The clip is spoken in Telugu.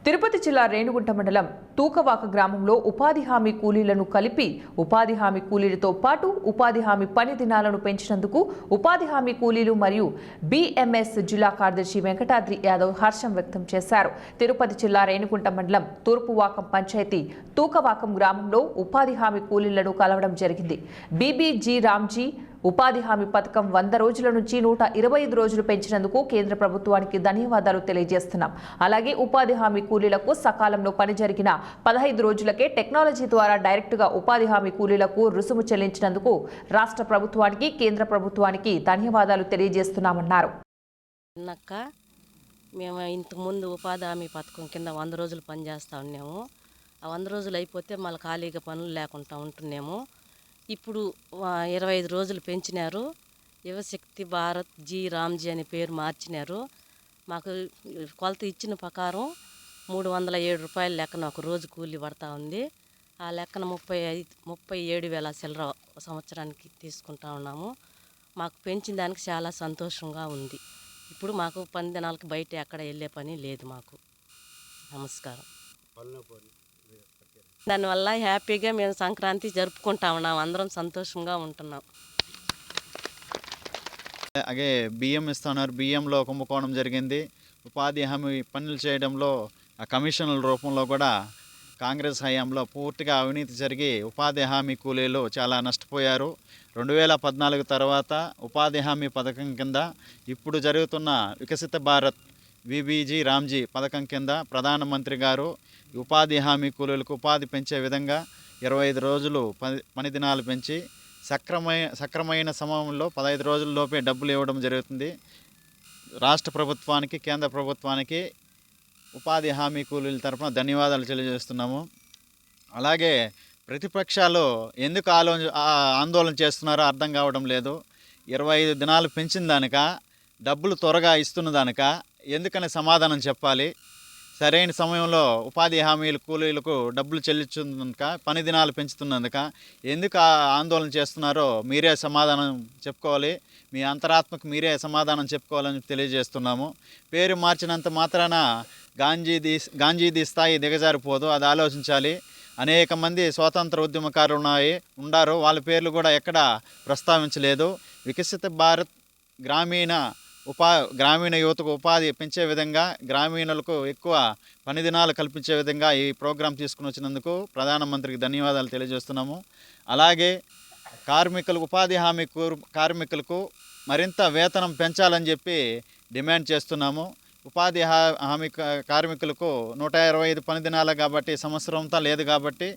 తిరుపతి జిల్లా రేణుగుంట మండలం తూకవాక గ్రామంలో ఉపాధి హామీ కూలీలను కలిపి ఉపాధి హామీ కూలీలతో పాటు ఉపాధి హామీ పని దినాలను పెంచినందుకు ఉపాధి హామీ కూలీలు మరియు బీఎంఎస్ జిల్లా కార్యదర్శి వెంకటాద్రి యాదవ్ హర్షం వ్యక్తం చేశారు. తిరుపతి జిల్లా రేణుగుంట మండలం తూర్పువాకం పంచాయతీ తూకవాకం గ్రామంలో ఉపాధి హామీ కూలీలను కలవడం జరిగింది. బీబీజీ రామ్జీ ఉపాధి హామీ పథకం 100 రోజుల నుంచి 125 రోజులు పెంచినందుకు కేంద్ర ప్రభుత్వానికి ధన్యవాదాలు తెలియజేస్తున్నాం. అలాగే ఉపాధి హామీ కూలీలకు సకాలంలో పని జరిగిన 15 రోజులకే టెక్నాలజీ ద్వారా డైరెక్ట్గా ఉపాధి హామీ కూలీలకు రుసుము చెల్లించినందుకు రాష్ట్ర ప్రభుత్వానికి కేంద్ర ప్రభుత్వానికి ధన్యవాదాలు తెలియజేస్తున్నామన్నారు. మేము ఇంతకుముందు ఉపాధి హామీ పథకం కింద 100 రోజులు పనిచేస్తూ ఉన్నాము. ఆ 100 రోజులు అయిపోతే మళ్ళీ ఖాళీగా పనులు లేకుండా ఉంటున్నాము. ఇప్పుడు 25 రోజులు పెంచినారు. యువశక్తి భారత్ జీ రామ్జీ అనే పేరు మార్చినారు. మాకు కొలత ఇచ్చిన ప్రకారం 307 రూపాయల లెక్కన ఒక రోజు కూలీ పడతా ఉంది. ఆ లెక్కన 37,000 చిల్లర సంవత్సరానికి తీసుకుంటా ఉన్నాము. మాకు పెంచిన దానికి చాలా సంతోషంగా ఉంది. ఇప్పుడు మాకు పని దినాలకు బయట ఎక్కడ వెళ్ళే పని లేదు మాకు. నమస్కారం. దానివల్ల హ్యాపీగా మేము సంక్రాంతి జరుపుకుంటా ఉన్నాం. అందరం సంతోషంగా ఉంటున్నాం. అలాగే బియ్యం ఇస్తున్నారు. బియ్యంలో కుంభకోణం జరిగింది. ఉపాధి హామీ పనులు చేయడంలో ఆ కమిషన్ల రూపంలో కూడా కాంగ్రెస్ హయాంలో పూర్తిగా అవినీతి జరిగి ఉపాధి హామీ కూలీలు చాలా నష్టపోయారు. 2014 తర్వాత ఉపాధి హామీ పథకం కింద ఇప్పుడు జరుగుతున్న వికసిత భారత్ బీబీజీ రామ్జీ పథకం కింద ప్రధానమంత్రి గారు ఉపాధి హామీ కూలీలకు ఉపాధి పెంచే విధంగా 25 రోజులు పని దినాలు పెంచి సక్రమైన సమయంలో 15 రోజుల్లోపే డబ్బులు ఇవ్వడం జరుగుతుంది. రాష్ట్ర ప్రభుత్వానికి కేంద్ర ప్రభుత్వానికి ఉపాధి హామీ కూలీల తరఫున ధన్యవాదాలు తెలియజేస్తున్నాము. అలాగే ప్రతిపక్షాలు ఎందుకు ఆందోళన చేస్తున్నారో అర్థం కావడం లేదు. 25 దినాలు పెంచిన దానిక డబ్బులు త్వరగా ఇస్తున్న దానిక ఎందుకని సమాధానం చెప్పాలి. సరైన సమయంలో ఉపాధి హామీల కూలీలకు డబ్బులు చెల్లించున్నందుక పని దినాలు పెంచుతున్నందుక ఎందుకు ఆందోళన చేస్తున్నారో మీరే సమాధానం చెప్పుకోవాలి. మీ అంతరాత్మకు మీరే సమాధానం చెప్పుకోవాలని తెలియజేస్తున్నాము. పేరు మార్చినంత మాత్రాన గాంధీది స్థాయి దిగజారిపోదు, అది ఆలోచించాలి. అనేక మంది స్వాతంత్ర ఉద్యమకారులు ఉన్నారు. వాళ్ళ పేర్లు కూడా ఎక్కడ ప్రస్తావించలేదు. వికసిత భారత్ గ్రామీణ యువతకు ఉపాధి పెంచే విధంగా, గ్రామీణులకు ఎక్కువ పని దినాలు కల్పించే విధంగా ఈ ప్రోగ్రాం తీసుకుని వచ్చినందుకు ప్రధానమంత్రికి ధన్యవాదాలు తెలియజేస్తున్నాము. అలాగే ఉపాధి హామీ కార్మికులకు మరింత వేతనం పెంచాలని చెప్పి డిమాండ్ చేస్తున్నాము. ఉపాధి హామీ కార్మికులకు 125 పని దినాలు కాబట్టి సంవత్సరం అంతా లేదు కాబట్టి